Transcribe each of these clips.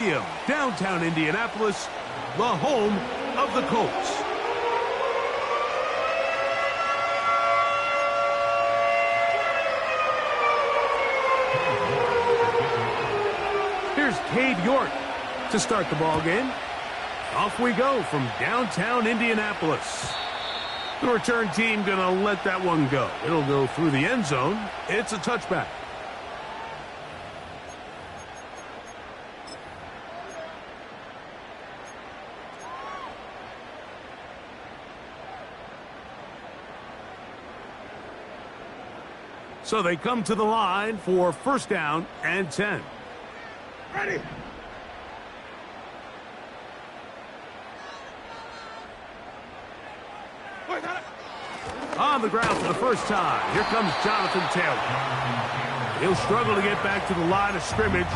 Downtown Indianapolis, the home of the Colts. Here's Cade York to start the ball game. Off we go from downtown Indianapolis. The return team gonna let that one go. It'll go through the end zone. It's a touchback. So they come to the line for first down and 10. Ready. On the ground for the first time. Here comes Jonathan Taylor. He'll struggle to get back to the line of scrimmage.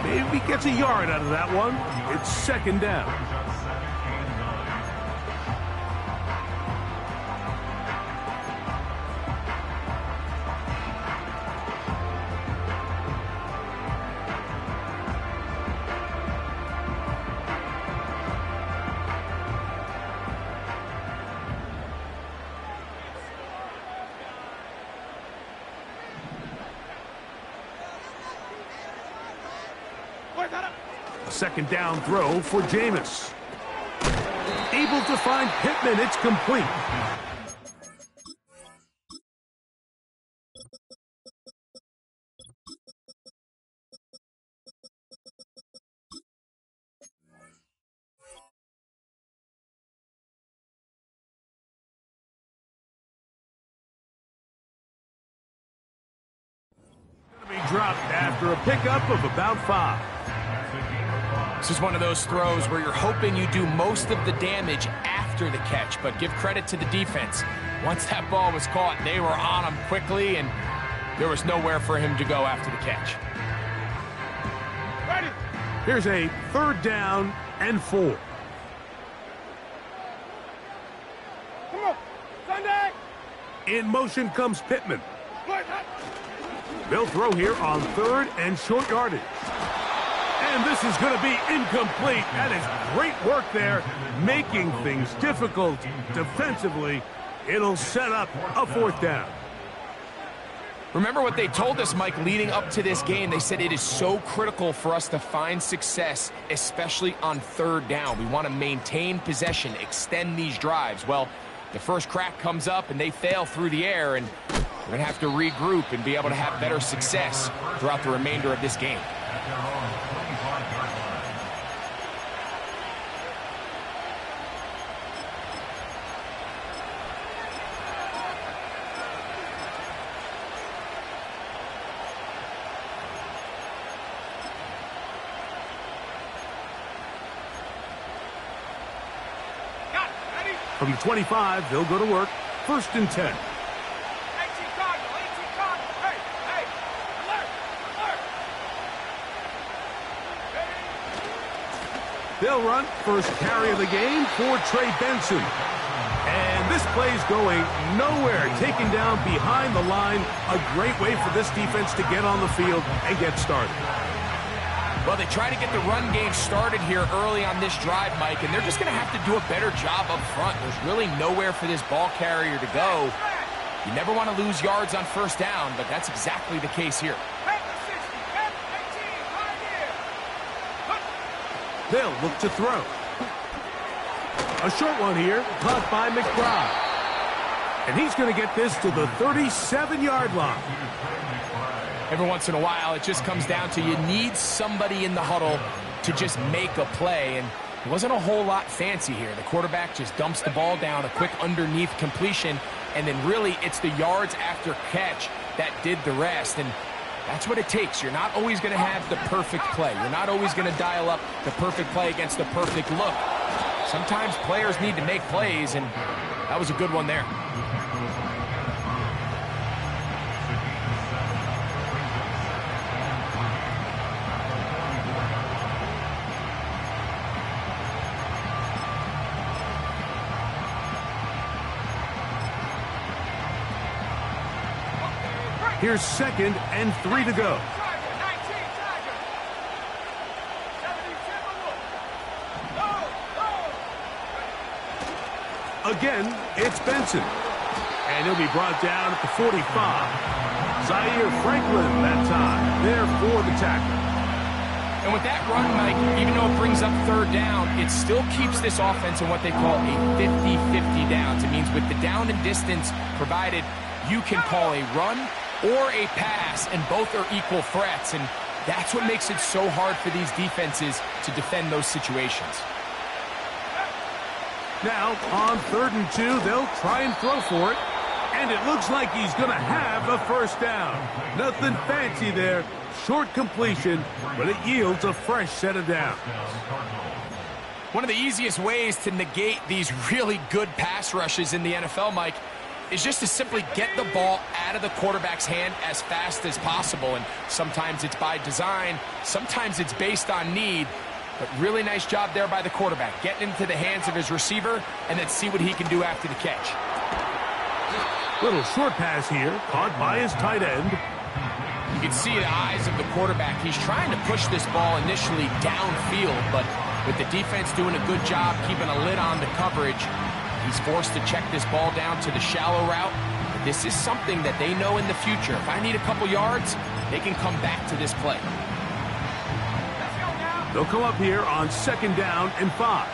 Maybe gets a yard out of that one. It's second down. Second down throw for Jameis. Able to find Pittman. It's complete. Going to be dropped after a pickup of about 5. This is one of those throws where you're hoping you do most of the damage after the catch, but give credit to the defense. Once that ball was caught, they were on him quickly, and there was nowhere for him to go after the catch. Ready. Here's a third down and 4. Come on, Sunday. In motion comes Pittman. They'll throw here on third and short yardage. And this is going to be incomplete. That is great work there, making things difficult defensively. It'll set up a fourth down. Remember what they told us, Mike, leading up to this game. They said it is so critical for us to find success, especially on third down. We want to maintain possession, extend these drives. Well, the first crack comes up, and they fail through the air, and we're going to have to regroup and be able to have better success throughout the remainder of this game. From the 25, they'll go to work. First and 10. 18 Cardinal, hey, alert, alert. They'll run first carry of the game for Trey Benson. And this play's going nowhere. Taken down behind the line. A great way for this defense to get on the field and get started. Well, they try to get the run game started here early on this drive, Mike, and they're just going to have to do a better job up front. There's really nowhere for this ball carrier to go. You never want to lose yards on first down, but that's exactly the case here. They'll look to throw. A short one here, caught by McBride. And he's going to get this to the 37-yard line. Every once in a while, it just comes down to you need somebody in the huddle to just make a play, and it wasn't a whole lot fancy here. The quarterback just dumps the ball down, a quick underneath completion, and then really it's the yards after catch that did the rest, and that's what it takes. You're not always going to have the perfect play. You're not always going to dial up the perfect play against the perfect look. Sometimes players need to make plays, and that was a good one there. Here's second and 3 to go. Again, it's Benson. And he'll be brought down at the 45. Zaire Franklin that time, there for the tackle. And with that run, Mike, even though it brings up third down, it still keeps this offense in what they call a 50-50 downs. It means with the down and distance provided, you can call a run or a pass, and both are equal threats. And that's what makes it so hard for these defenses to defend those situations. Now, on 3rd and 2, they'll try and throw for it. And it looks like he's going to have a first down. Nothing fancy there. Short completion, but it yields a fresh set of downs. One of the easiest ways to negate these really good pass rushes in the NFL, Mike, is just to simply get the ball out of the quarterback's hand as fast as possible. And sometimes it's by design, sometimes it's based on need. But really nice job there by the quarterback, getting into the hands of his receiver, and then see what he can do after the catch. Little short pass here, caught by his tight end. You can see the eyes of the quarterback. He's trying to push this ball initially downfield, but with the defense doing a good job keeping a lid on the coverage, he's forced to check this ball down to the shallow route. But this is something that they know in the future. If I need a couple yards, they can come back to this play. They'll come up here on 2nd down and 5.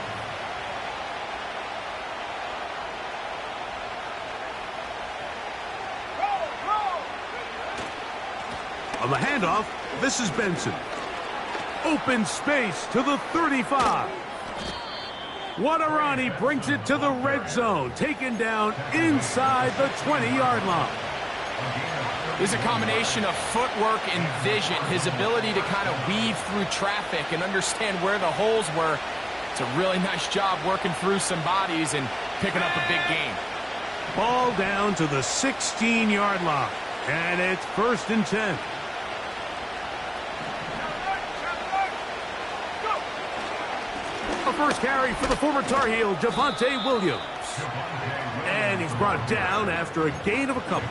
On the handoff, this is Benson. Open space to the 35. What a run. He brings it to the red zone. Taken down inside the 20-yard line. There's a combination of footwork and vision, his ability to kind of weave through traffic and understand where the holes were. It's a really nice job working through some bodies and picking up a big gain. Ball down to the 16-yard line, and it's 1st and 10. A first carry for the former Tar Heel, Javonte Williams. And he's brought down after a gain of a couple.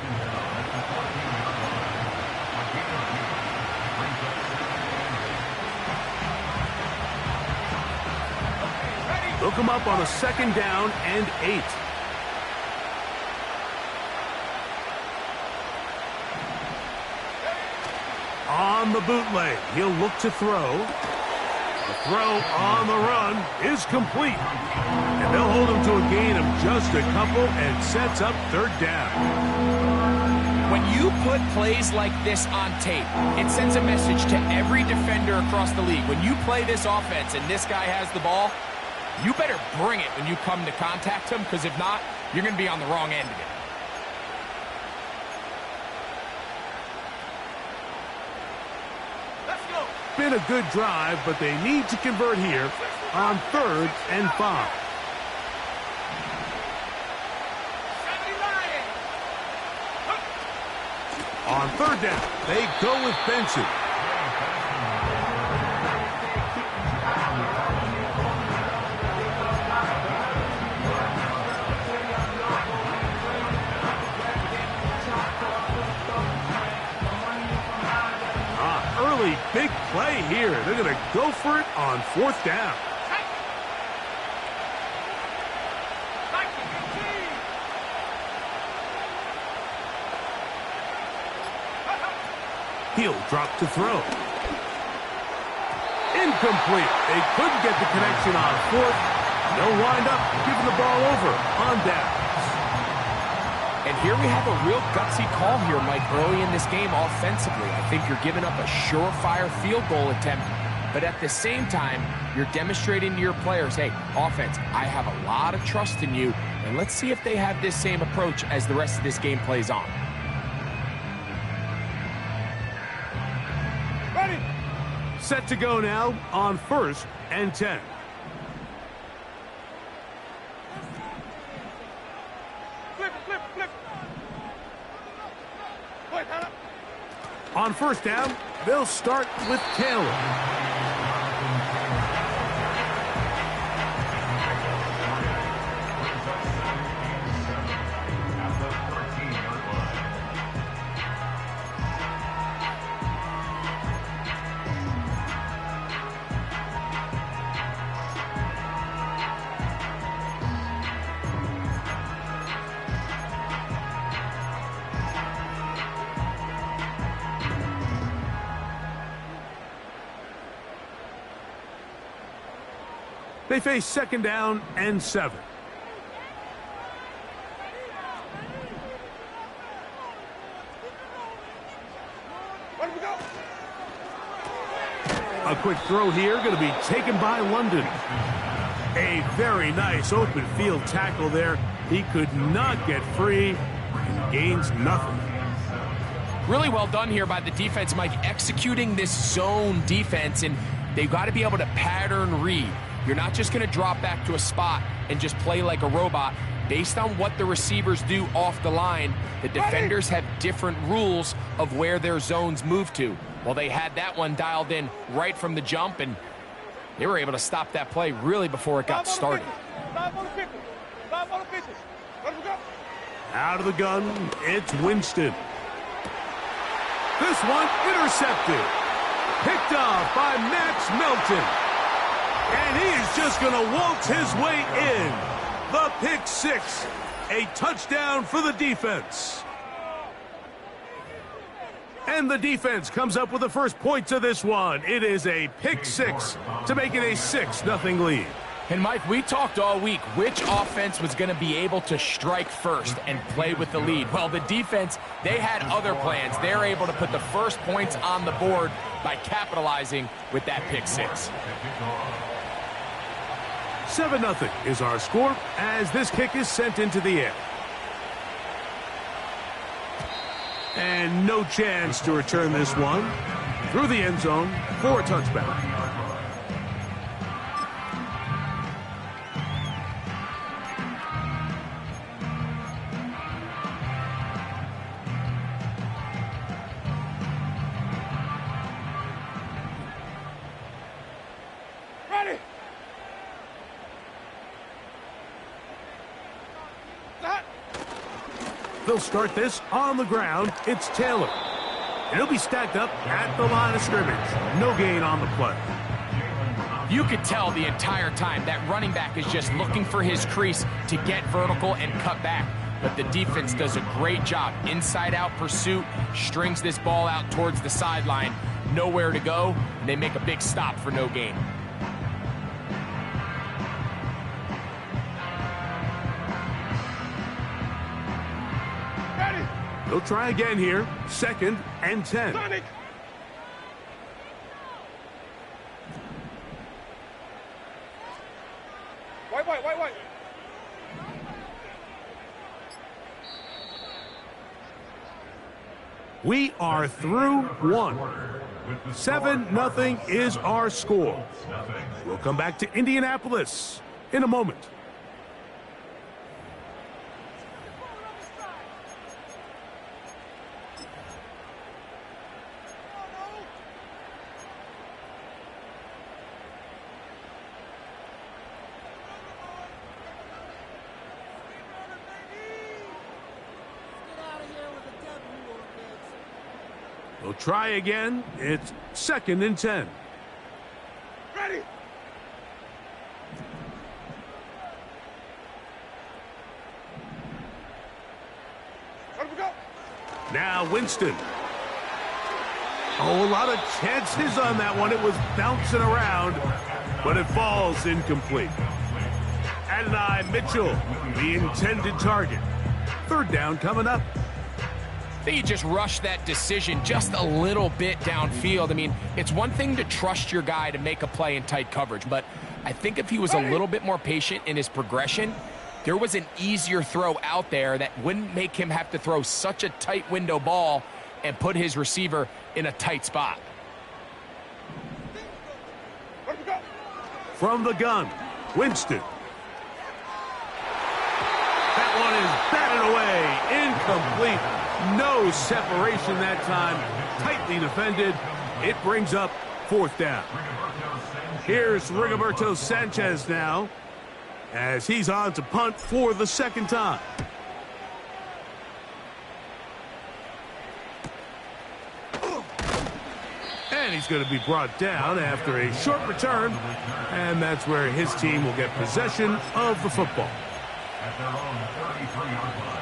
They'll come up on a 2nd down and 8. On the bootleg, he'll look to throw. The throw on the run is complete. And they'll hold him to a gain of just a couple and sets up 3rd down. When you put plays like this on tape, it sends a message to every defender across the league. When you play this offense and this guy has the ball, you better bring it when you come to contact him, because if not, you're going to be on the wrong end of it. Let's go. Been a good drive, but they need to convert here on 3rd and 5. On 3rd down, they go with Benson. Early big play here. They're going to go for it on 4th down. He'll drop to throw. Incomplete. They couldn't get the connection on 4th. They'll wind up giving the ball over on downs. And here we have a real gutsy call here, Mike, early in this game offensively. I think you're giving up a surefire field goal attempt, but at the same time, you're demonstrating to your players, hey, offense, I have a lot of trust in you, and let's see if they have this same approach as the rest of this game plays on. Ready. Set to go now on 1st and 10. Flip. Wait, hold up. On 1st down, they'll start with Taylor. They face 2nd down and 7. Let him go. A quick throw here, going to be taken by London. A very nice open field tackle there. He could not get free and gains nothing. Really well done here by the defense, Mike, executing this zone defense, and they've got to be able to pattern read. You're not just going to drop back to a spot and just play like a robot. Based on what the receivers do off the line, the defenders have different rules of where their zones move to. Well, they had that one dialed in right from the jump, and they were able to stop that play really before it got started. 5 on the 50. 5 on the 50. Let him go. Out of the gun, it's Winston. This one intercepted. Picked off by Max Melton. And he is just going to waltz his way in. The pick 6. A touchdown for the defense. And the defense comes up with the first points of this one. It is a pick 6 to make it a 6-0 lead. And Mike, we talked all week which offense was going to be able to strike first and play with the lead. Well, the defense, they had other plans. They're able to put the first points on the board by capitalizing with that pick 6. 7-0 is our score as this kick is sent into the air. And no chance to return this one through the end zone for a touchback. Ready. Set. They'll start this on the ground. It's Taylor. And he'll be stacked up at the line of scrimmage. No gain on the play. You could tell the entire time that running back is just looking for his crease to get vertical and cut back. But the defense does a great job. Inside-out pursuit, strings this ball out towards the sideline. Nowhere to go, and they make a big stop for no gain. Ready. They'll try again here. 2nd and 10. Sonic. White. We are through one. 7-0 is our score. We'll come back to Indianapolis in a moment. We'll try again. It's 2nd and 10. Ready. Let him go. Now Winston. Oh, a lot of chances on that one. It was bouncing around, but it falls incomplete. Adonai Mitchell, the intended target. 3rd down coming up. I think you just rushed that decision just a little bit downfield. I mean, it's one thing to trust your guy to make a play in tight coverage, but I think if he was a little bit more patient in his progression, there was an easier throw out there that wouldn't make him have to throw such a tight window ball and put his receiver in a tight spot. Let him go. From the gun, Winston. That one is batted away, incomplete. No separation that time, tightly defended. It brings up 4th down. Here's Rigoberto Sanchez now, as he's on to punt for the 2nd time. And he's going to be brought down after a short return, and that's where his team will get possession of the football. At their own 33-yard line.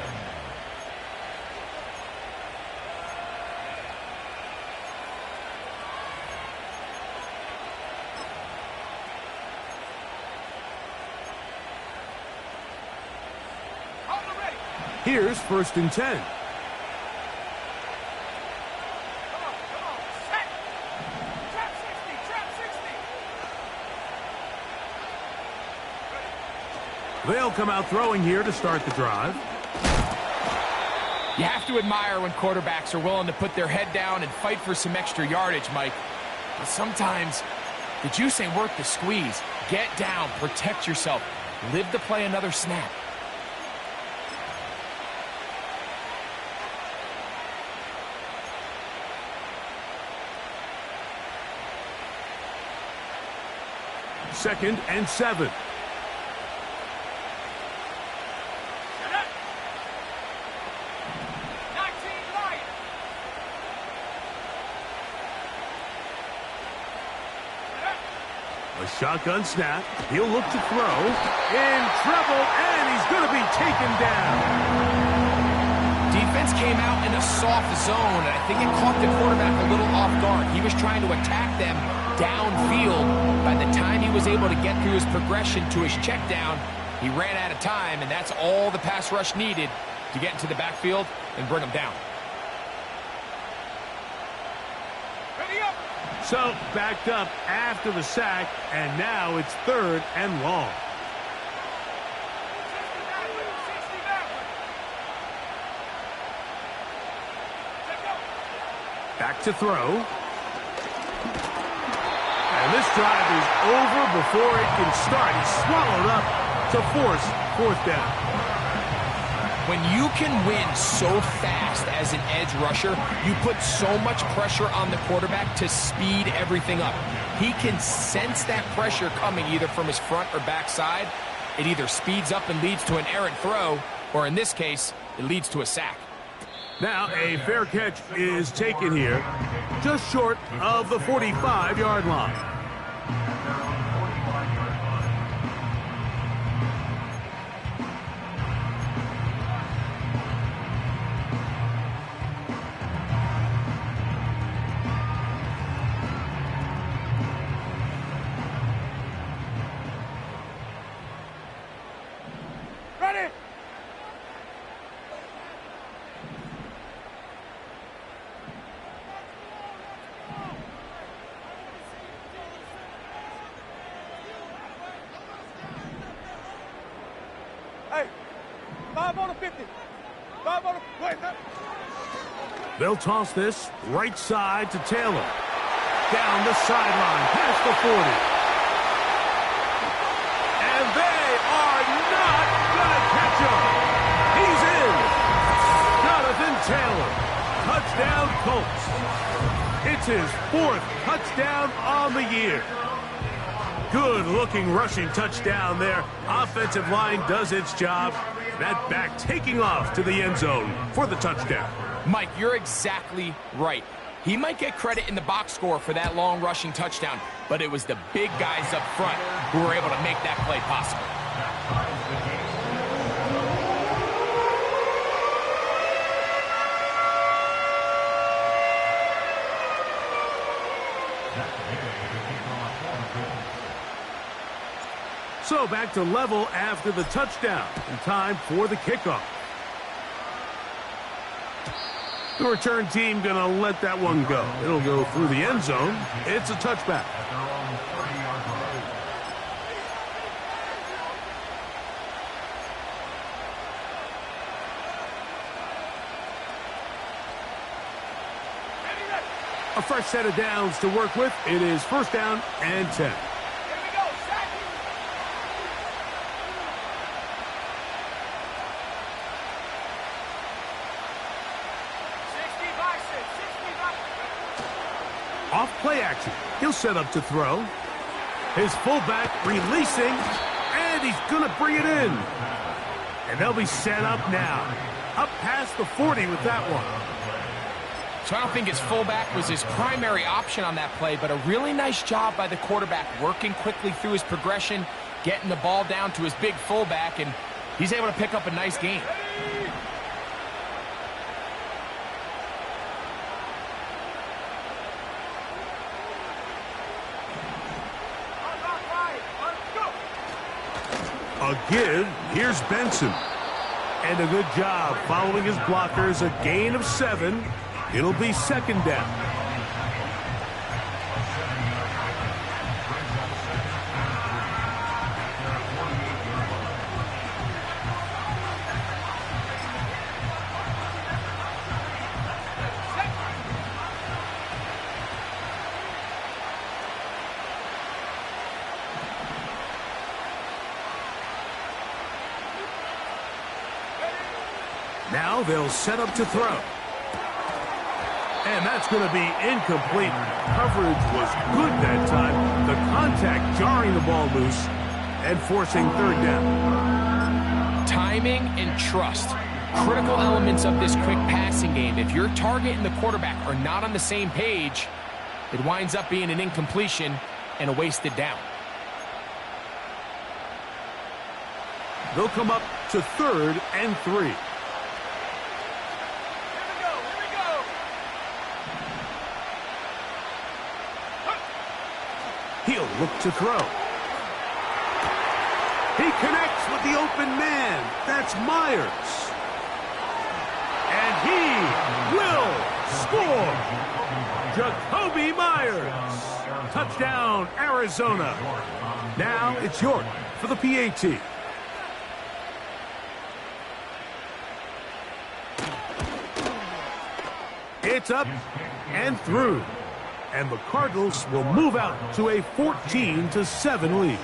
Here's 1st and 10. Set. Trap 60, trap 60. They'll come out throwing here to start the drive. You have to admire when quarterbacks are willing to put their head down and fight for some extra yardage, Mike. But sometimes the juice ain't worth the squeeze. Get down, protect yourself, live to play another snap. Second and 7. A shotgun snap. He'll look to throw. In trouble, and he's going to be taken down. Defense came out in a soft zone, and I think it caught the quarterback a little off guard. He was trying to attack them downfield. By the time he was able to get through his progression to his check down, he ran out of time, and that's all the pass rush needed to get into the backfield and bring him down. So, backed up after the sack, and now it's 3rd and long. Back to throw. And this drive is over before it can start. He's swallowed up to force 4th down. When you can win so fast as an edge rusher, you put so much pressure on the quarterback to speed everything up. He can sense that pressure coming either from his front or back side. It either speeds up and leads to an errant throw, or in this case, it leads to a sack. Now a fair catch is taken here, just short of the 45-yard line. Hey, 5 on the 50. 5 on the... Wait, They'll toss this right side to Taylor. Down the sideline, past the 40. And they are not going to catch him. He's in. Jonathan Taylor. Touchdown Colts. It's his 4th touchdown on the year. Good-looking rushing touchdown there. Offensive line does its job. That back taking off to the end zone for the touchdown. Mike, you're exactly right. He might get credit in the box score for that long rushing touchdown, but it was the big guys up front who were able to make that play possible. So back to level after the touchdown, and time for the kickoff. The return team going to let that one go. It'll go through the end zone. It's a touchback. A fresh set of downs to work with. It is 1st down and 10. Off play action. He'll set up to throw. His fullback releasing, and he's going to bring it in. And they'll be set up now. Up past the 40 with that one. So I don't think his fullback was his primary option on that play, but a really nice job by the quarterback working quickly through his progression, getting the ball down to his big fullback, and he's able to pick up a nice gain. A give. Here's Benson. And a good job following his blockers, a gain of 7. It'll be second down. Now they'll set up to throw. And that's going to be incomplete. Coverage was good that time. The contact jarring the ball loose and forcing third down. Timing and trust. Critical elements of this quick passing game. If your target and the quarterback are not on the same page, it winds up being an incompletion and a wasted down. They'll come up to 3rd and 3. He'll look to throw. He connects with the open man. That's Myers. And he will score. Jacoby Myers. Touchdown, Arizona. Now it's York for the PAT. It's up and through. And the Cardinals will move out to a 14-7 lead.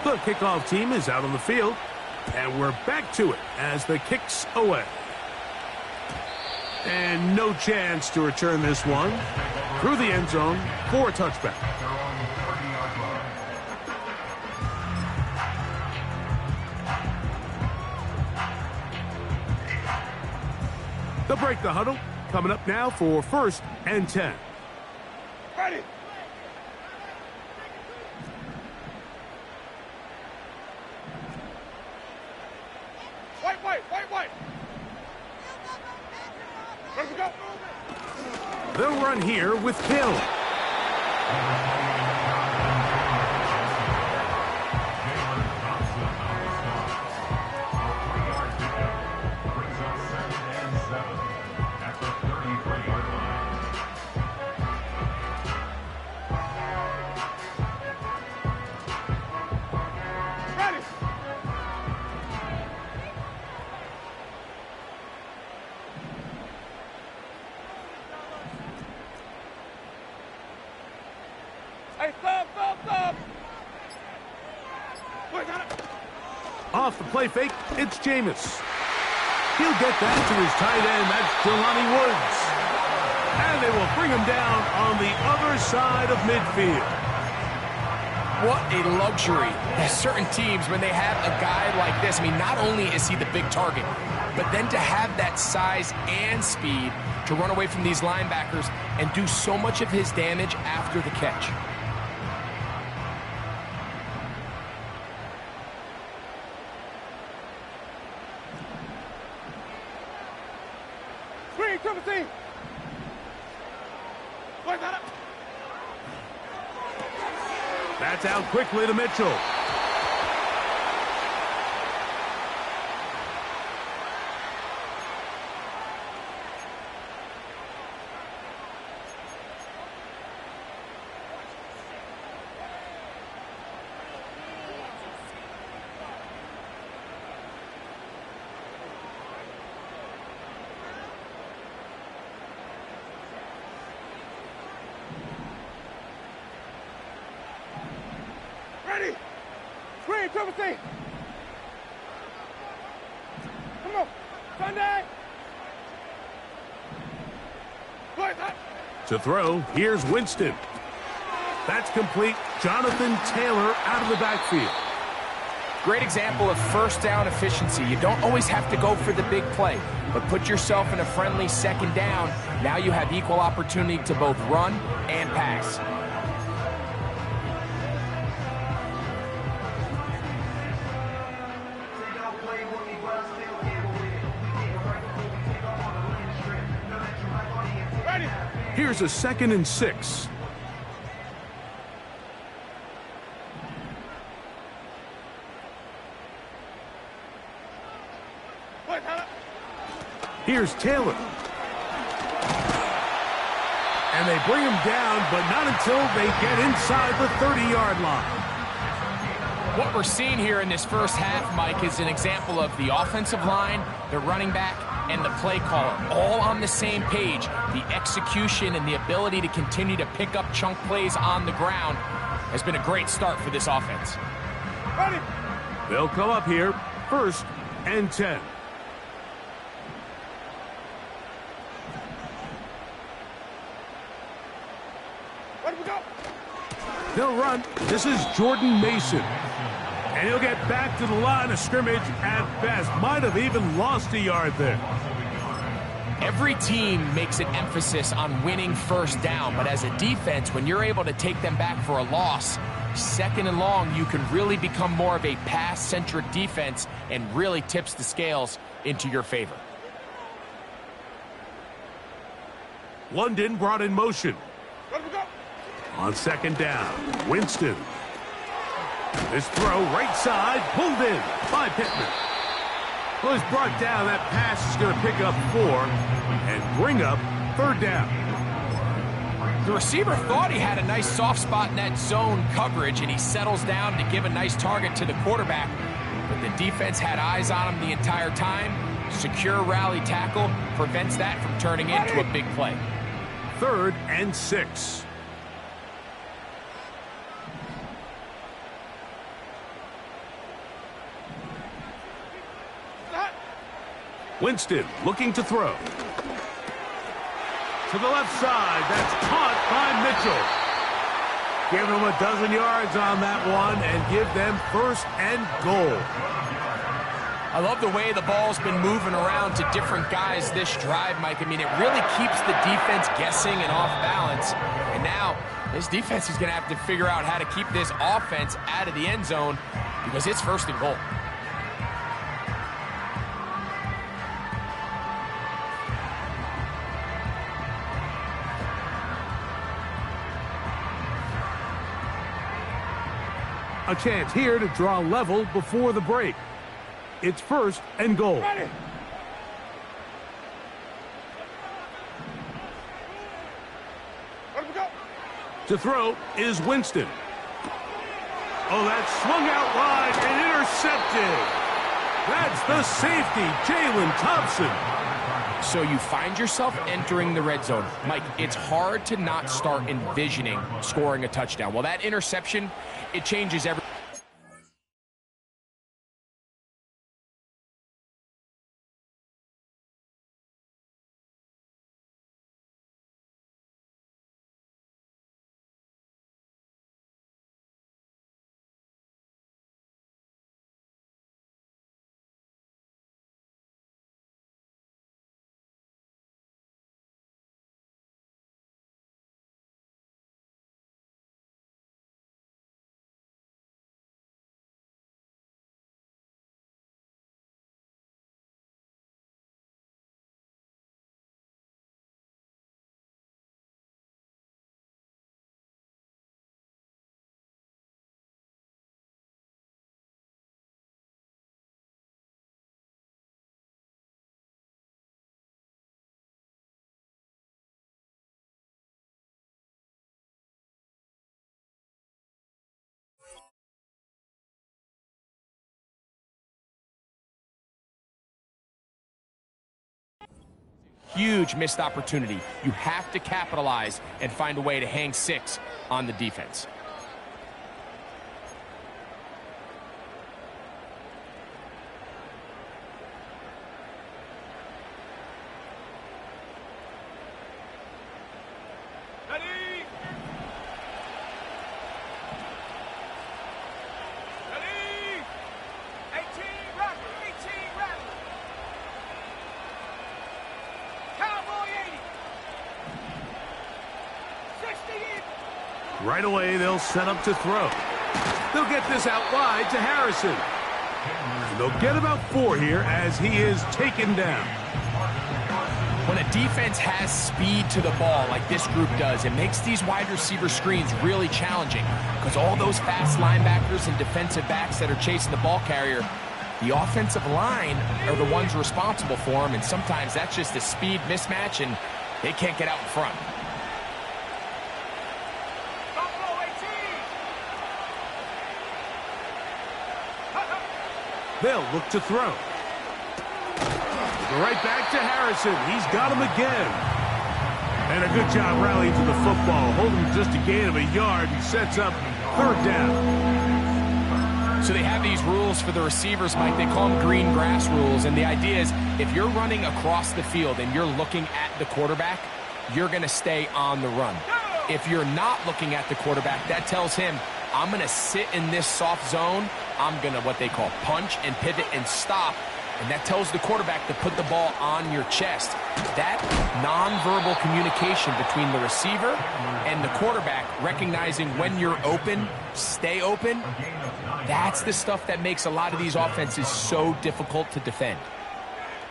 The kickoff team is out on the field, and we're back to it as the kick's away. And no chance to return this one through the end zone for a touchback. They'll break the huddle. Coming up now for 1st and 10. Ready. White. Ready to go. They'll run here with Hill. Hey, stop. Wait, got it. Off the play fake, it's Jameis. He'll get that to his tight end. That's Jelani Woods. And they will bring him down on the other side of midfield. What a luxury. There's certain teams, when they have a guy like this, I mean, not only is he the big target, but then to have that size and speed to run away from these linebackers and do so much of his damage after the catch. Screen, Timothy. Wait, got it. That's out quickly to Mitchell. Ready. Screen, Timothy. Come on. Sunday. Wait, that. To throw, here's Winston. That's complete. Jonathan Taylor out of the backfield. Great example of first down efficiency. You don't always have to go for the big play, but put yourself in a friendly second down. Now you have equal opportunity to both run and pass. Ready. Here's a 2nd and 6. Here's Taylor. And they bring him down, but not until they get inside the 30-yard line. What we're seeing here in this first half, Mike, is an example of the offensive line, the running back, and the play caller all on the same page. The execution and the ability to continue to pick up chunk plays on the ground has been a great start for this offense. Ready. They'll come up here, 1st and 10. Ready, we go. They'll run. This is Jordan Mason. And he'll get back to the line of scrimmage at best. Might have even lost a yard there. Every team makes an emphasis on winning first down, but as a defense, when you're able to take them back for a loss, 2nd and long, you can really become more of a pass-centric defense and really tips the scales into your favor. London brought in motion. Ready, we go. On 2nd down, Winston. This throw right side, pulled in by Pittman. Well, it's brought down. That pass is going to pick up 4 and bring up 3rd down. The receiver thought he had a nice soft spot in that zone coverage, and he settles down to give a nice target to the quarterback. But the defense had eyes on him the entire time. Secure rally tackle prevents that from turning into a big play. 3rd and 6. Winston looking to throw. To the left side. That's caught by Mitchell. Give them a dozen yards on that one and give them 1st and goal. I love the way the ball's been moving around to different guys this drive, Mike. I mean, it really keeps the defense guessing and off balance. And now this defense is going to have to figure out how to keep this offense out of the end zone because it's 1st and goal. A chance here to draw level before the break. It's 1st and goal. Ready. Ready, we go. To throw is Winston. Oh, that's swung out wide and intercepted. That's the safety, Jalen Thompson. So you find yourself entering the red zone. Mike, it's hard to not start envisioning scoring a touchdown. Well, that interception, it changes everything. Huge missed opportunity. You have to capitalize and find a way to hang 6 on the defense. Ready. Ready. 18 run. 18 run. Cowboy 80. 60 in. Right away, they'll set up to throw. They'll get this out wide to Harrison. And they'll get about 4 here as he is taken down. When a defense has speed to the ball like this group does, it makes these wide receiver screens really challenging because all those fast linebackers and defensive backs that are chasing the ball carrier, The offensive line are the ones responsible for him, and sometimes that's just a speed mismatch, and they can't get out in front. They'll look to throw. Right back to Harrison. He's got him again. And a good job rallying to the football. Holding just a gain of a yard and sets up third down. So they have these rules for the receivers, Mike. They call them green grass rules. And the idea is if you're running across the field and you're looking at the quarterback, you're going to stay on the run. If you're not looking at the quarterback, that tells him, I'm going to sit in this soft zone. I'm going to what they call punch and pivot and stop. And that tells the quarterback to put the ball on your chest. That nonverbal communication between the receiver and the quarterback, recognizing when you're open, stay open, that's the stuff that makes a lot of these offenses so difficult to defend.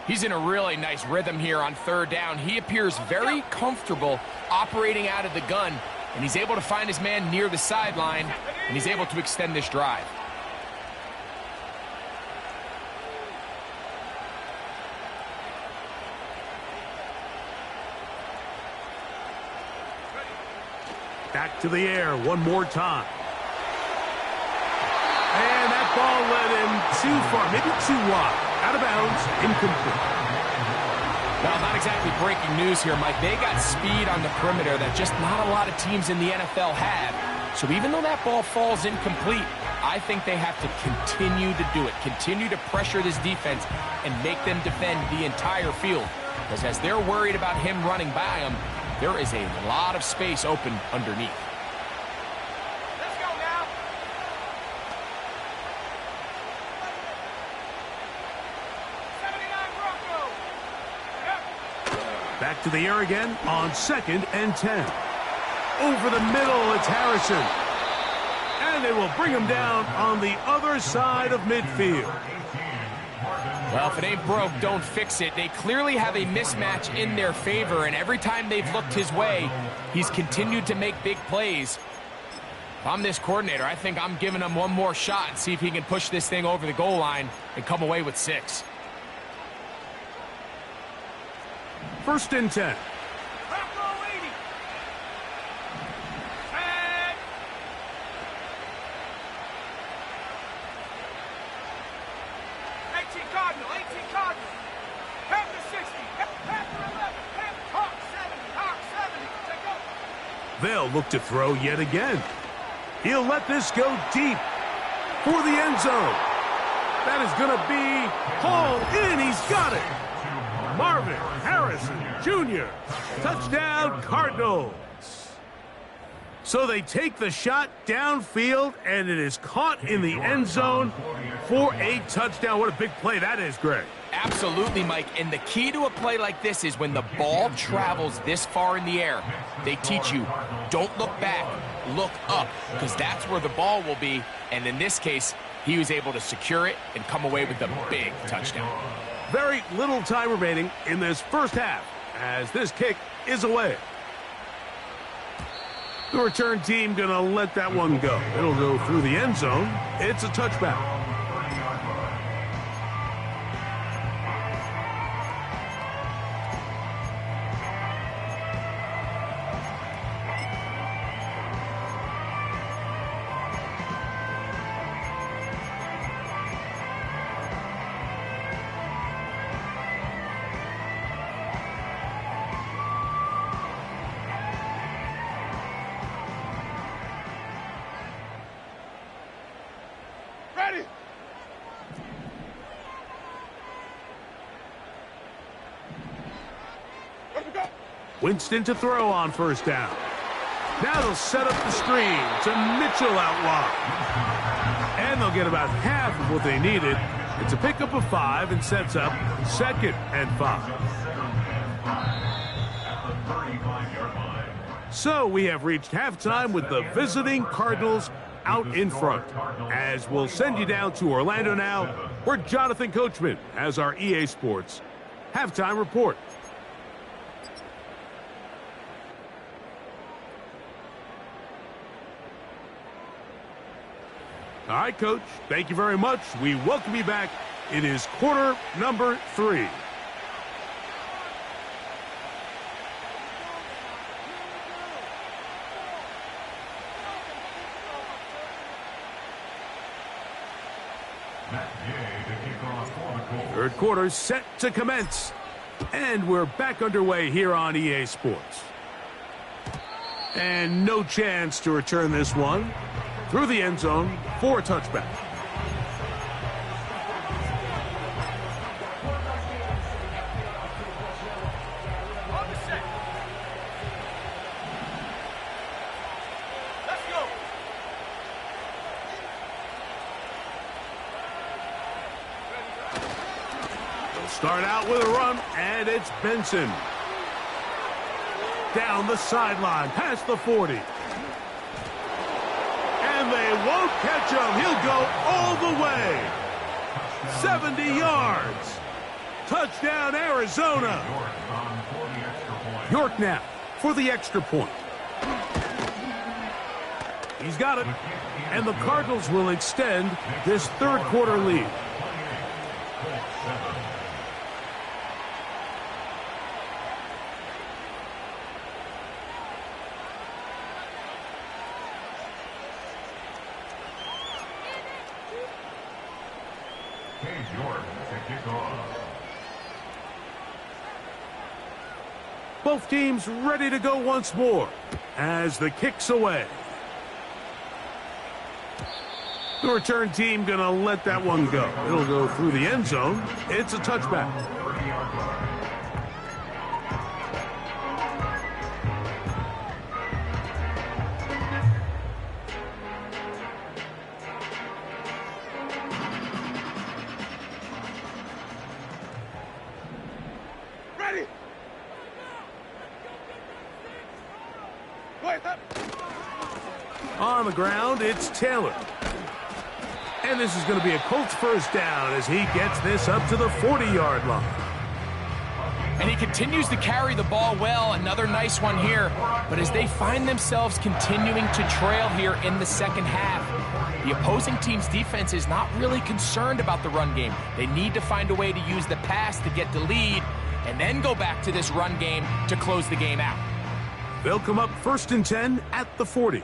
He's in a really nice rhythm here on third down. He appears very comfortable operating out of the gun, and he's able to find his man near the sideline, and he's able to extend this drive. Back to the air one more time. And that ball led him too far, maybe too wide. Out of bounds, incomplete. Well, not exactly breaking news here, Mike. They got speed on the perimeter that just not a lot of teams in the NFL have. So even though that ball falls incomplete, I think they have to continue to do it. Continue to pressure this defense and make them defend the entire field. Because as they're worried about him running by them, there is a lot of space open underneath. Let's go now. Back to the air again on 2nd and 10. Over the middle, it's Harrison. And they will bring him down on the other side of midfield. Well, if it ain't broke, don't fix it. They clearly have a mismatch in their favor, and every time they've looked his way, he's continued to make big plays. If I'm this coordinator, I think I'm giving him one more shot and see if he can push this thing over the goal line and come away with 6. 1st and 10. They'll look to throw yet again. He'll let this go deep for the end zone. That is going to be hauled in. He's got it. Marvin Harrison Jr. Touchdown, Cardinals. So they take the shot downfield, and it is caught in the end zone for a touchdown. What a big play that is, Greg. Absolutely, Mike. And the key to a play like this is when the ball travels this far in the air, they teach you, don't look back, look up, because that's where the ball will be. And in this case, he was able to secure it and come away with a big touchdown. Very little time remaining in this first half as this kick is away. The return team going to let that one go. It'll go through the end zone. It's a touchback. Winston to throw on first down. Now they'll set up the screen to Mitchell out wide. And they'll get about half of what they needed. It's a pickup of 5 and sets up 2nd and 5. So we have reached halftime with the visiting Cardinals out in front. As we'll send you down to Orlando now, where Jonathan Coachman has our EA Sports halftime report. All right, Coach, thank you very much. We welcome you back It is quarter number 3. Third quarter set to commence. And we're back underway here on EA Sports. And no chance to return this one through the end zone for a touchback. Start out with a run, and it's Benson. Down the sideline, past the 40. And they won't catch him. He'll go all the way. 70 yards. Touchdown, Arizona. York now for the extra point. He's got it. And the Cardinals will extend this third quarter lead. Both teams ready to go once more as the kick's away. The return team going to let that one go. It'll go through the end zone. It's a touchback. On the ground, it's Taylor. And this is going to be a Colts first down as he gets this up to the 40-yard line. And he continues to carry the ball well. Another nice one here. But as they find themselves continuing to trail here in the second half, the opposing team's defense is not really concerned about the run game. They need to find a way to use the pass to get the lead and then go back to this run game to close the game out. They'll come up 1st and 10 at the 40.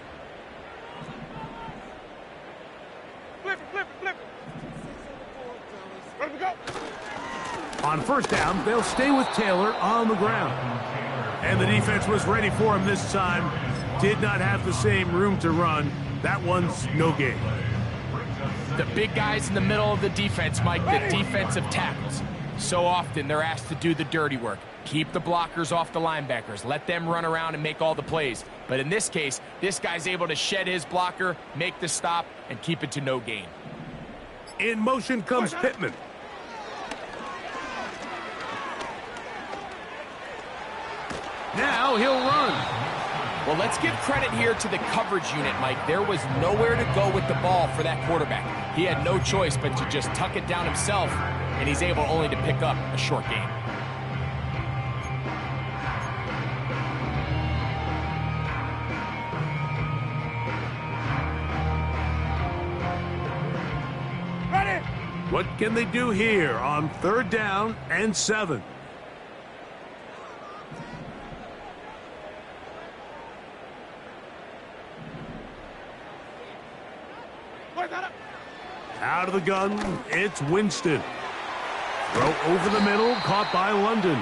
On first down, they'll stay with Taylor on the ground. And the defense was ready for him this time. Did not have the same room to run. That one's no gain. The big guys in the middle of the defense, Mike, the defensive tackles. So often they're asked to do the dirty work. Keep the blockers off the linebackers. Let them run around and make all the plays. But in this case, this guy's able to shed his blocker, make the stop, and keep it to no gain. In motion comes Pittman. Now he'll run. Well, let's give credit here to the coverage unit, Mike. There was nowhere to go with the ball for that quarterback. He had no choice but to just tuck it down himself, and he's able only to pick up a short gain. Ready? What can they do here on 3rd down and 7? Out of the gun, it's Winston. Throw over the middle, caught by London.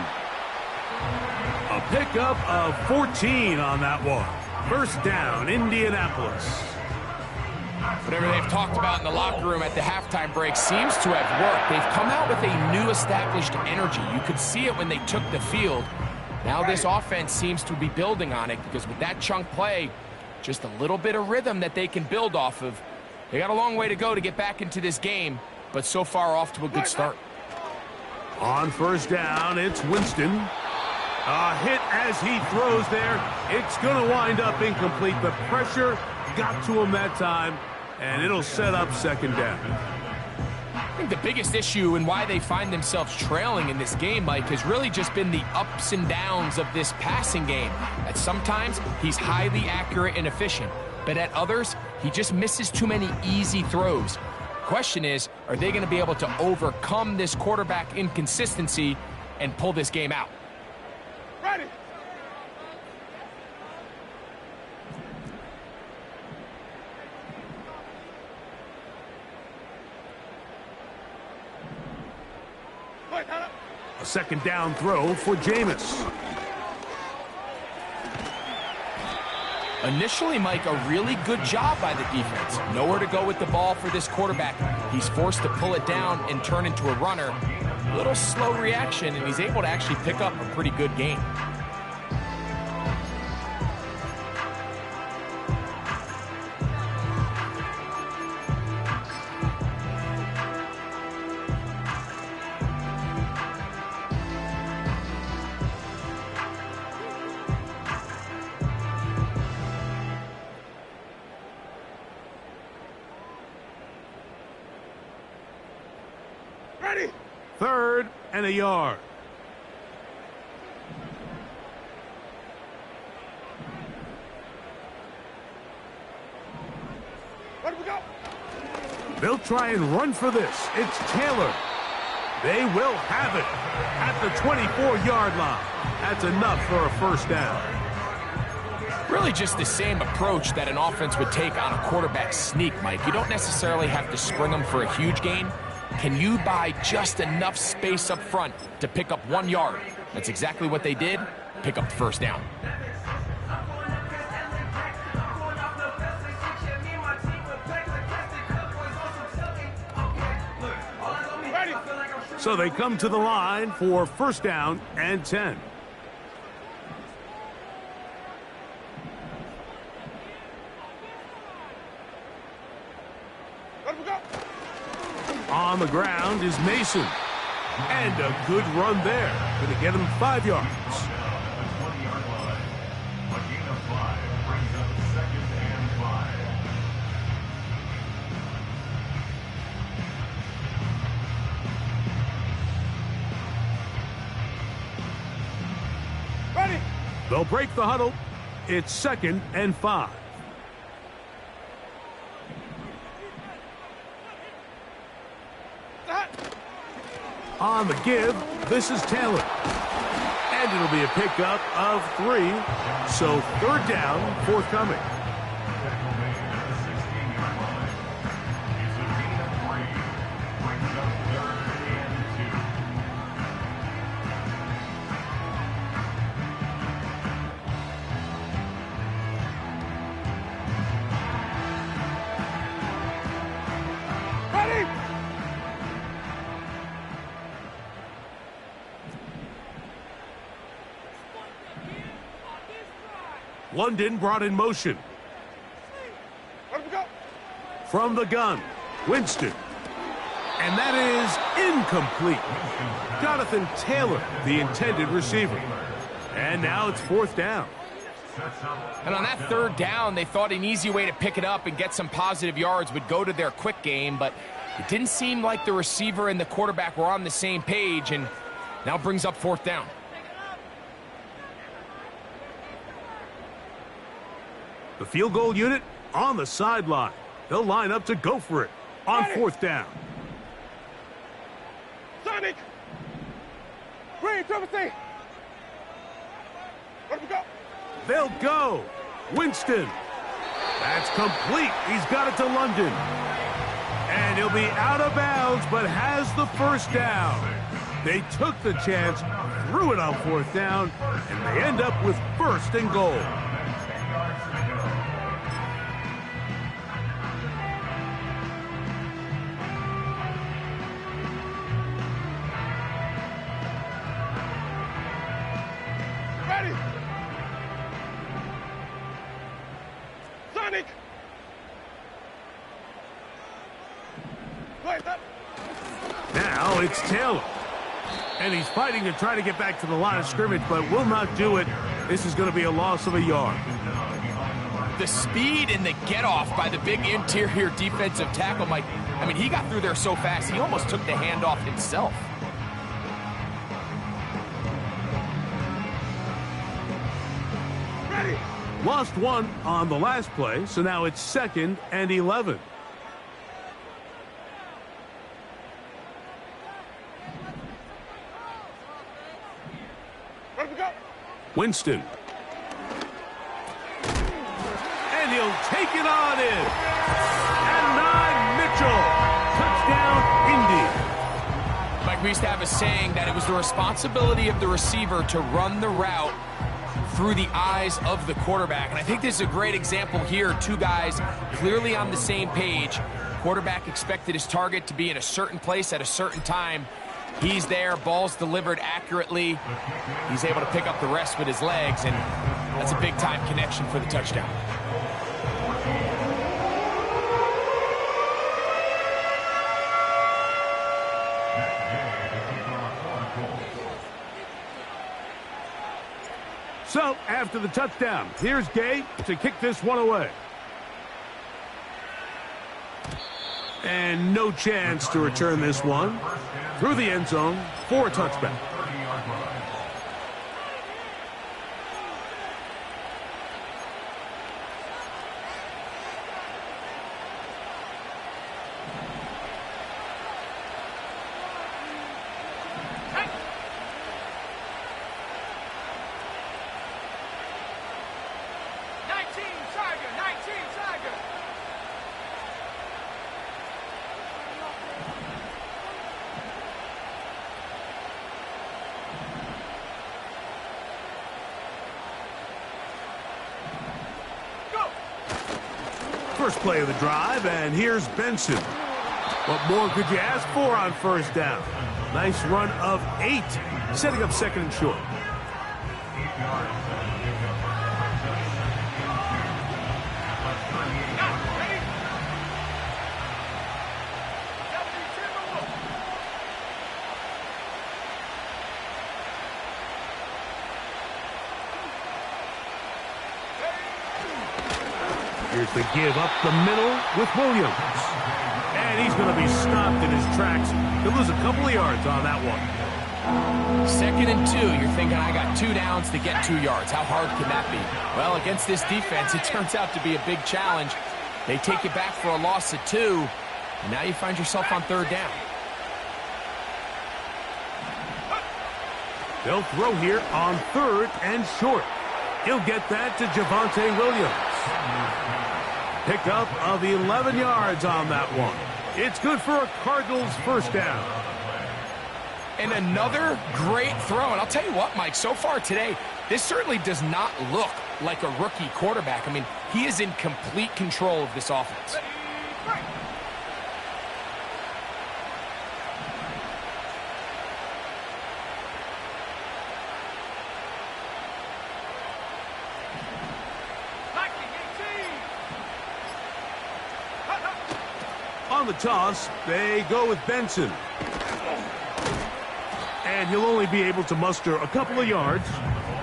A pickup of 14 on that one. 1st down, Indianapolis. Whatever they've talked about in the locker room at the halftime break seems to have worked. They've come out with a new established energy. You could see it when they took the field. Now this offense seems to be building on it because with that chunk play, just a little bit of rhythm that they can build off of. They got a long way to go to get back into this game, but so far off to a good start. On 1st down, it's Winston. A hit as he throws there. It's going to wind up incomplete. The pressure got to him that time, and it'll set up 2nd down. I think the biggest issue and why they find themselves trailing in this game, Mike, has really just been the ups and downs of this passing game. That sometimes he's highly accurate and efficient, but at others, he just misses too many easy throws. question is, are they going to be able to overcome this quarterback inconsistency and pull this game out? Ready. A second down throw for Jameis. Initially, Mike, a really good job by the defense. Nowhere to go with the ball for this quarterback. He's forced to pull it down and turn into a runner. A little slow reaction, and he's able to actually pick up a pretty good gain. Ready. 3rd and a yard. Where do we go? They'll try and run for this. It's Taylor. They will have it at the 24-yard line. That's enough for a first down. Really just the same approach that an offense would take on a quarterback sneak, Mike. You don't necessarily have to spring them for a huge gain. Can you buy just enough space up front to pick up 1 yard? That's exactly what they did. Pick up the first down. Ready. So they come to the line for first down and 10. Where do we go? On the ground is Mason. And a good run there. Going to get him 5 yards. At the 20-yard line. A gain of 5 brings up 2nd and 5. Ready. They'll break the huddle. It's 2nd and 5. On the give, this is Taylor. And it'll be a pickup of 3. So 3rd down forthcoming. Tackle made at the 16-yard line. It's a gain of 3. Brings up 3rd and 2. Ready. London brought in motion. Where do we go? From the gun, Winston. And that is incomplete. Jonathan Taylor, the intended receiver. And now it's 4th down. And on that 3rd down, they thought an easy way to pick it up and get some positive yards would go to their quick game, but it didn't seem like the receiver and the quarterback were on the same page, and now brings up 4th down. The field goal unit on the sideline. They'll line up to go for it on 4th down. Sonic. Green, Triple C. Where do we go? They'll go. Winston. That's complete. He's got it to London. And he'll be out of bounds, but has the first down. They took the chance, threw it on 4th down, and they end up with 1st and goal. Ready. Sonic. Wait, that. Now it's Taylor. And he's fighting to try to get back to the line of scrimmage, but will not do it. This is going to be a loss of a yard. The speed and the get-off by the big interior defensive tackle, Mike. I mean, he got through there so fast, he almost took the handoff himself. Ready. Lost 1 on the last play, so now it's 2nd and 11. Winston. And he'll take it on in. And 9, Mitchell. Touchdown, Indy. Mike, we used to have a saying that it was the responsibility of the receiver to run the route through the eyes of the quarterback. And I think this is a great example here. Two guys clearly on the same page. Quarterback expected his target to be in a certain place at a certain time. He's there, ball's delivered accurately. He's able to pick up the rest with his legs, and that's a big-time connection for the touchdown. So, after the touchdown, here's Gay to kick this one away. And no chance to return this one through the end zone for a touchback. First play of the drive, and here's Benson. What more could you ask for on first down? Nice run of 8, setting up second and short. Here's the give up the middle with Williams. And he's going to be stopped in his tracks. He'll lose a couple of yards on that one. Second and 2. You're thinking, I got 2 downs to get 2 yards. How hard can that be? Well, against this defense, it turns out to be a big challenge. They take you back for a loss of 2, and now you find yourself on third down. They'll throw here on third and short. He'll get that to Javonte Williams. Pickup of 11 yards on that one. It's good for a Cardinals first down. And another great throw. And I'll tell you what, Mike, so far today, this certainly does not look like a rookie quarterback. I mean, he is in complete control of this offense. On the toss, they go with Benson. And he'll only be able to muster a couple of yards.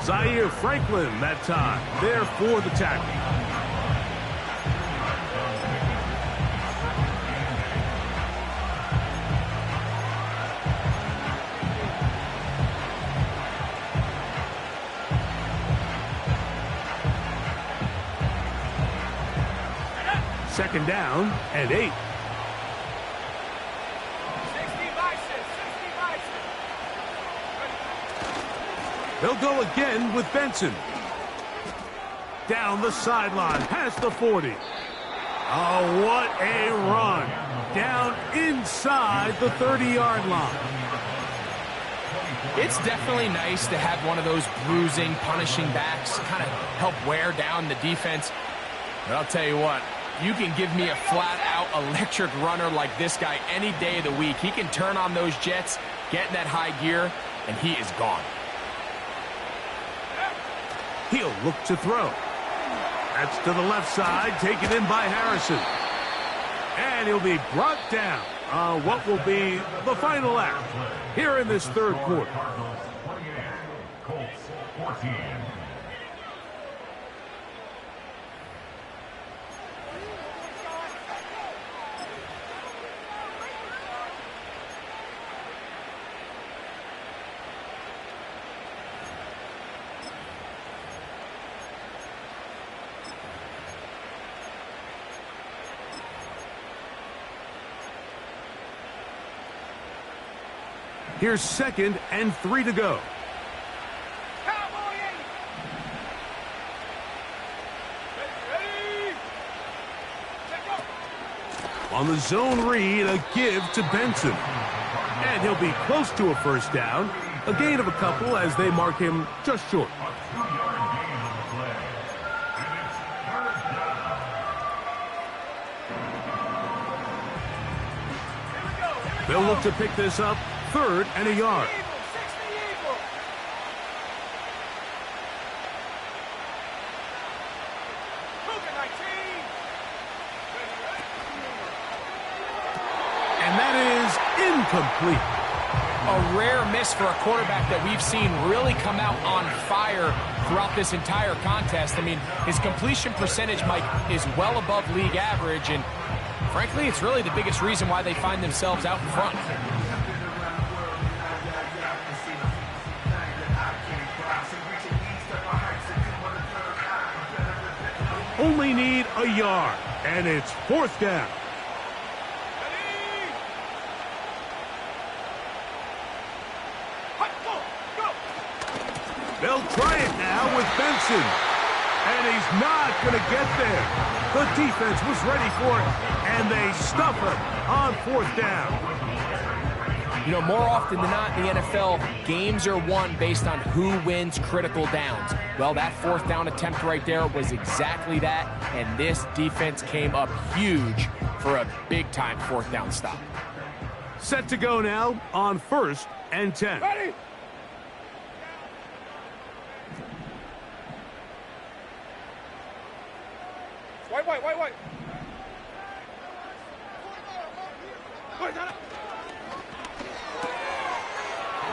Zaire Franklin that time, there for the tackle. Second down and 8. They'll go again with Benson. Down the sideline, past the 40. Oh, what a run. Down inside the 30-yard line. It's definitely nice to have one of those bruising, punishing backs kind of help wear down the defense. But I'll tell you what, you can give me a flat-out electric runner like this guy any day of the week. He can turn on those jets, get in that high gear, and he is gone. He'll look to throw. That's to the left side, taken in by Harrison. And he'll be brought down on what will be the final act here in this third quarter. Colts 14. Here's 2nd and 3 to go. On the zone read, a give to Benson. And he'll be close to a first down. A gain of a couple as they mark him just short. A 2-yard gain on the play. And it's third down. They'll look to pick this up, 3rd and a yard. And that is incomplete. A rare miss for a quarterback that we've seen really come out on fire throughout this entire contest. I mean, his completion percentage, Mike, is well above league average, and frankly, it's really the biggest reason why they find themselves out in front. Only need a yard, and it's 4th down. They'll try it now with Benson. And he's not going to get there. The defense was ready for it, and they stuff him on 4th down. You know, more often than not in the NFL, games are won based on who wins critical downs. Well, that 4th down attempt right there was exactly that, and this defense came up huge for a big-time 4th down stop. Set to go now on 1st and 10. Ready? White.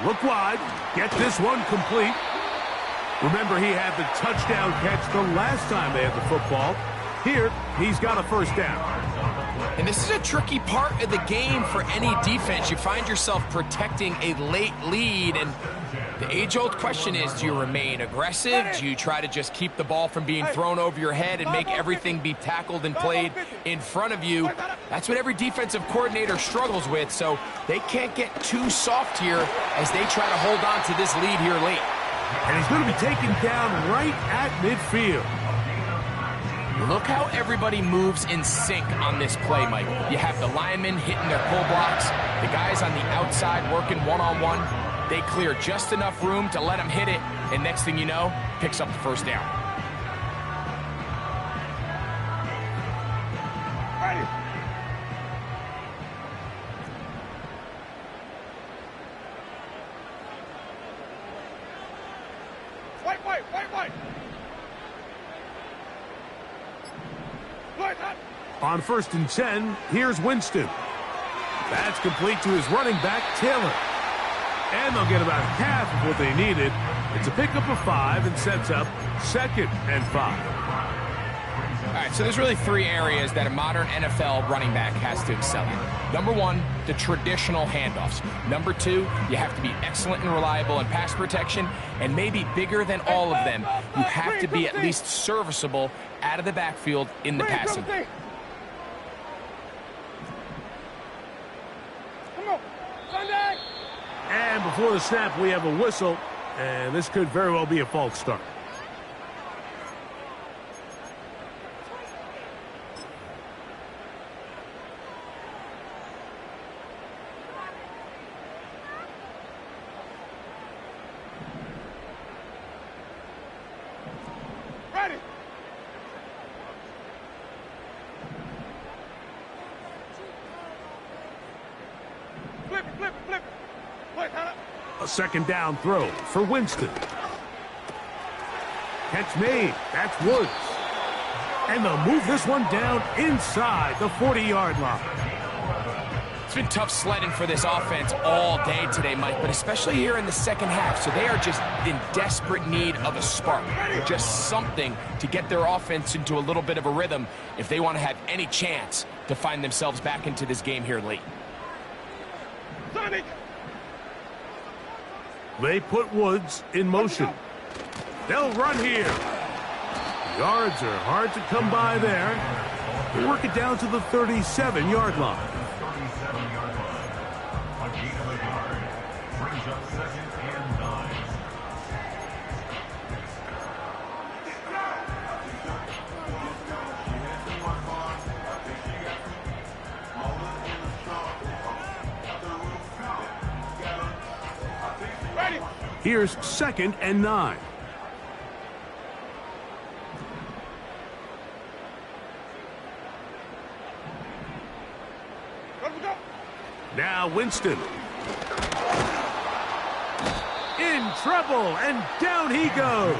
Look wide. Get this one complete. Remember, he had the touchdown catch the last time they had the football. Here, he's got a first down. And this is a tricky part of the game for any defense. You find yourself protecting a late lead, and the age-old question is, do you remain aggressive? Do you try to just keep the ball from being thrown over your head and make everything be tackled and played in front of you? That's what every defensive coordinator struggles with, so they can't get too soft here as they try to hold on to this lead here late. And he's going to be taken down right at midfield. Look how everybody moves in sync on this play, Mike. You have the linemen hitting their pull blocks, the guys on the outside working one-on-one. They clear just enough room to let him hit it, and next thing you know, picks up the first down. Ready? White. On 1st and 10, here's Winston. That's complete to his running back, Taylor. And they'll get about half of what they needed. It's a pickup of 5 and sets up 2nd and 5. All right, so there's really 3 areas that a modern NFL running back has to excel in. Number 1, the traditional handoffs. Number 2, you have to be excellent and reliable in pass protection. And maybe bigger than all of them, you have to be at least serviceable out of the backfield in the passing. And before the snap, we have a whistle, and this could very well be a false start. Ready? Flip it. A 2nd down throw for Winston. Catch made. That's Woods. And they'll move this one down inside the 40-yard line. It's been tough sledding for this offense all day today, Mike, but especially here in the second half. So they are just in desperate need of a spark, just something to get their offense into a little bit of a rhythm if they want to have any chance to find themselves back into this game here late. They put Woods in motion. They'll run here. Yards are hard to come by there. They work it down to the 37-yard line. 37-yard line. A gain of a yard. Brings up 2nd and 9. Here's 2nd and 9. Now Winston. In trouble, and down he goes.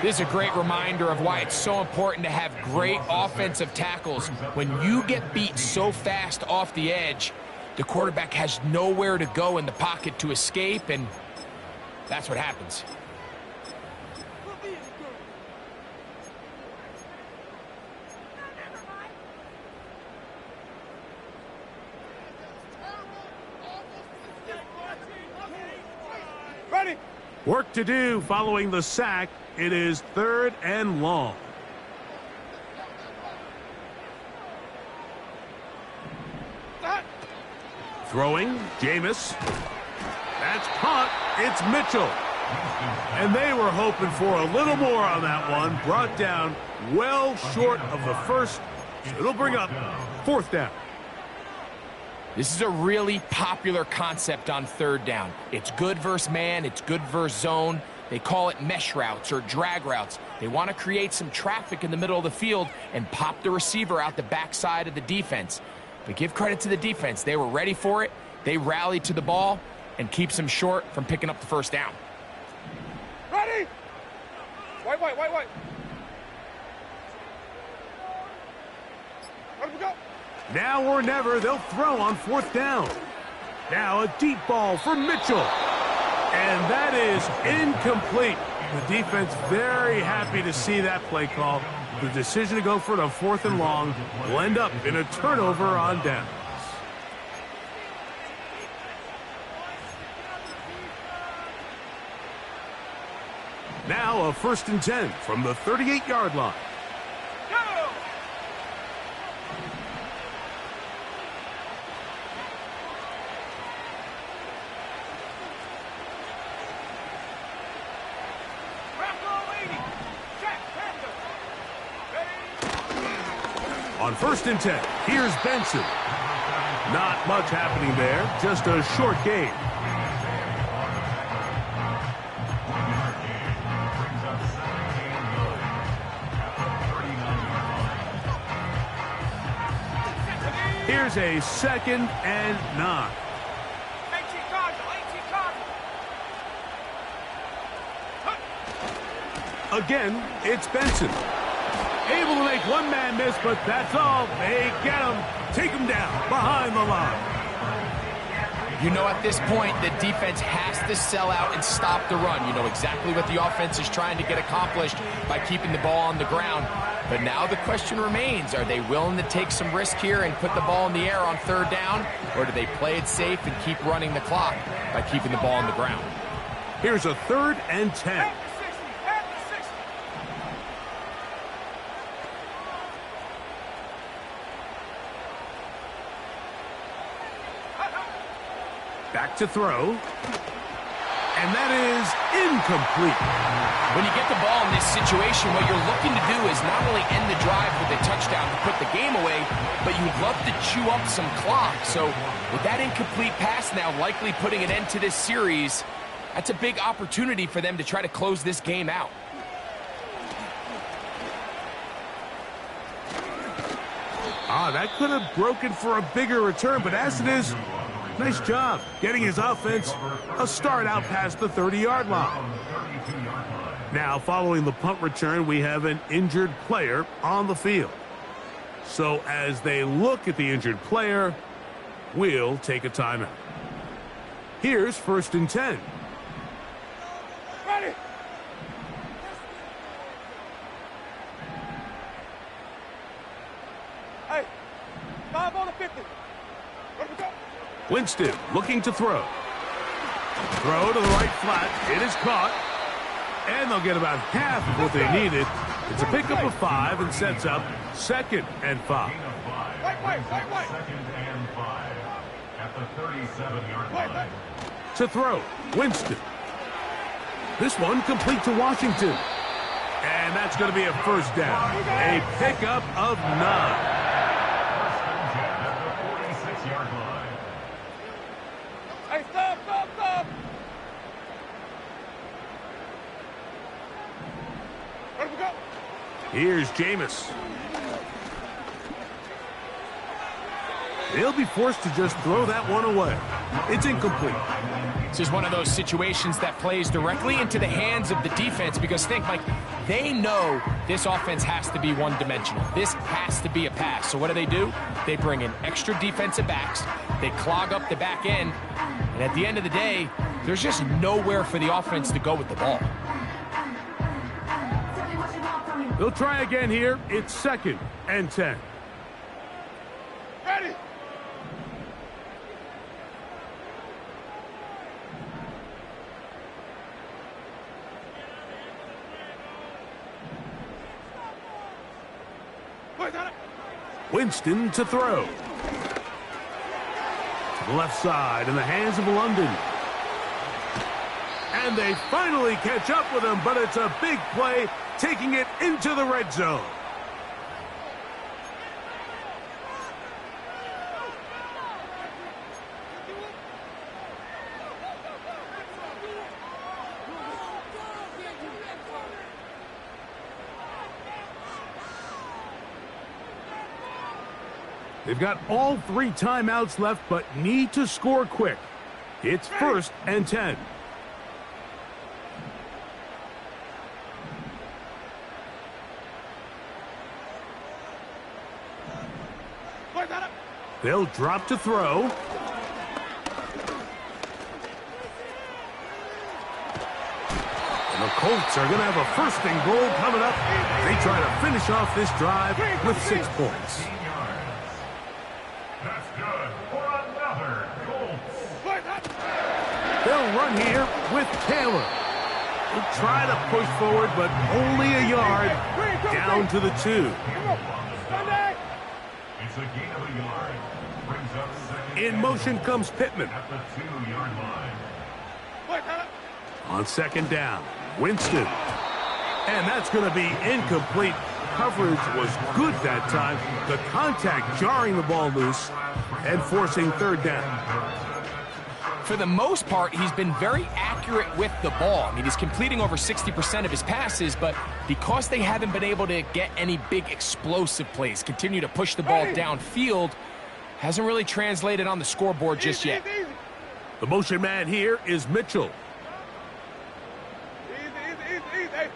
This is a great reminder of why it's so important to have great offensive tackles. When you get beat so fast off the edge, the quarterback has nowhere to go in the pocket to escape, and that's what happens. Ready? Work to do following the sack. It is 3rd and long. Throwing, Jameis. That's caught. It's Mitchell. And they were hoping for a little more on that one. Brought down well short of the first. So it'll bring up 4th down. This is a really popular concept on 3rd down. It's good versus man. It's good versus zone. They call it mesh routes or drag routes. They want to create some traffic in the middle of the field and pop the receiver out the backside of the defense. But give credit to the defense. They were ready for it. They rallied to the ball and keeps them short from picking up the 1st down. Ready? White. Let him go. Now or never, they'll throw on 4th down. Now a deep ball for Mitchell. And that is incomplete. The defense very happy to see that play call. The decision to go for it on 4th and long will end up in a turnover on downs. Now a 1st and 10 from the 38-yard line. On 1st and 10, here's Benson. Not much happening there, just a short gain. Here's a 2nd and 9. Again, it's Benson. Able to make one man miss, but that's all. They get him, take him down behind the line. You know, at this point, the defense has to sell out and stop the run. You know exactly what the offense is trying to get accomplished by keeping the ball on the ground. But now the question remains, are they willing to take some risk here and put the ball in the air on 3rd down, or do they play it safe and keep running the clock by keeping the ball on the ground? Here's a 3rd and 10. Back to throw. And that is incomplete. When you get the ball in this situation, what you're looking to do is not only end the drive with a touchdown to put the game away, but you'd love to chew up some clock. So with that incomplete pass now likely putting an end to this series, that's a big opportunity for them to try to close this game out. That could have broken for a bigger return, but as it is, nice job getting his offense a start out past the 30-yard line. Now, following the punt return, we have an injured player on the field. So as they look at the injured player, we'll take a timeout. Here's 1st and 10. Ready? Hey, 5 on the 50. Let me go. Winston looking to throw. Throw to the right flat. It is caught. And they'll get about half of what they needed. It's a pickup of 5 and sets up 2nd and 5. Wait. 2nd and 5 at the 37-yard line. To throw, Winston. This one complete to Washington. And that's going to be a 1st down. A pickup of 9. Hey, stop. Here's Jameis. They'll be forced to just throw that one away. It's incomplete. This is one of those situations that plays directly into the hands of the defense because think, Mike, they know this offense has to be one-dimensional. This has to be a pass. So what do? They bring in extra defensive backs. They clog up the back end. And at the end of the day, there's just nowhere for the offense to go with the ball. They'll try again here. It's 2nd and 10. Ready. Winston to throw. To the left side in the hands of London. And they finally catch up with him, but it's a big play, taking it into the red zone. They've got all 3 timeouts left, but need to score quick. It's 1st and 10. They'll drop to throw. And the Colts are going to have a 1st and goal coming up. They try to finish off this drive with 6 points. That's good for another Colts. They'll run here with Taylor. They'll try to push forward, but only a yard down to the 2. It's a gain of a yard. Brings up 2nd. In motion comes Pittman. At the 2-yard line. On 2nd down, Winston. And that's going to be incomplete. Coverage was good that time. The contact jarring the ball loose and forcing 3rd down. For the most part, he's been very accurate with the ball. I mean, he's completing over 60% of his passes, but because they haven't been able to get any big explosive plays, continue to push the ball downfield, hasn't really translated on the scoreboard just yet. The motion man here is Mitchell. Easy.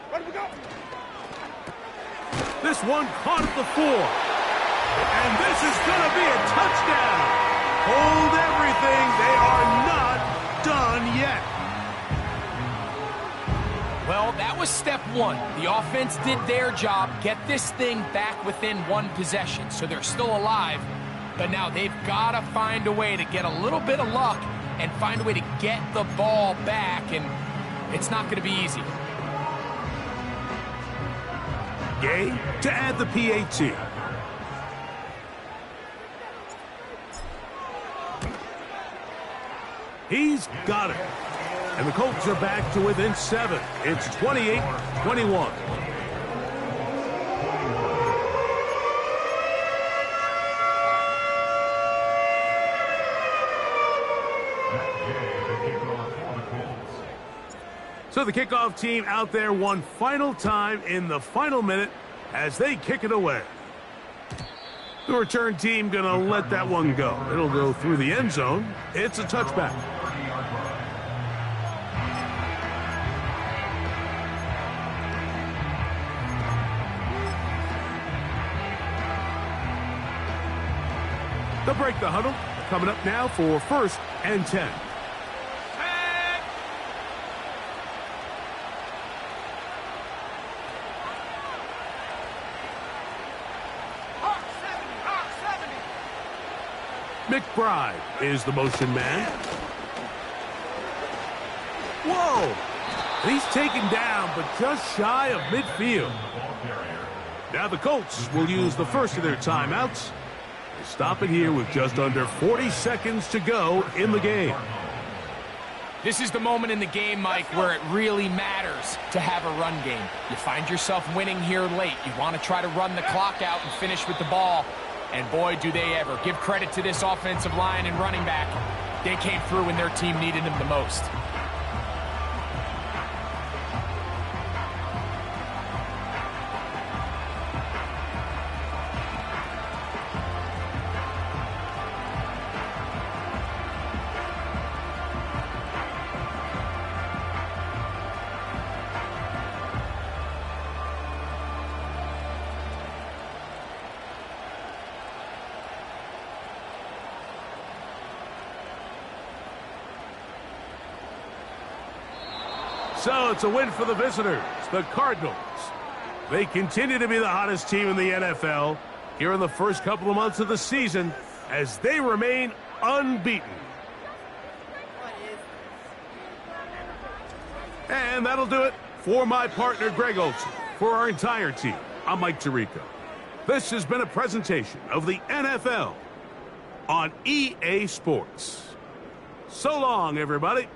Where do we go? This one caught at the 4. And this is going to be a touchdown. Hold everything. They are not done yet. Well, that was step 1. The offense did their job, get this thing back within 1 possession. So they're still alive. But now they've got to find a way to get a little bit of luck and find a way to get the ball back. And it's not going to be easy. Gay to add the PAT. He's got it. And the Colts are back to within 7. It's 28-21. So the kickoff team out there one final time in the final minute as they kick it away. The return team going to let that one go. It'll go through the end zone. It's a touchback. They'll break the huddle. Coming up now for 1st and 10. McBride is the motion man. Whoa! He's taken down, but just shy of midfield. Now the Colts will use the first of their timeouts. They stop it here with just under 40 seconds to go in the game. This is the moment in the game, Mike, where it really matters to have a run game. You find yourself winning here late. You want to try to run the clock out and finish with the ball. And boy, do they ever. Give credit to this offensive line and running back. They came through when their team needed them the most. So it's a win for the visitors, the Cardinals. They continue to be the hottest team in the NFL here in the first couple of months of the season as they remain unbeaten. And that'll do it for my partner, Greg Olson. For our entire team, I'm Mike Tirico. This has been a presentation of the NFL on EA Sports. So long, everybody.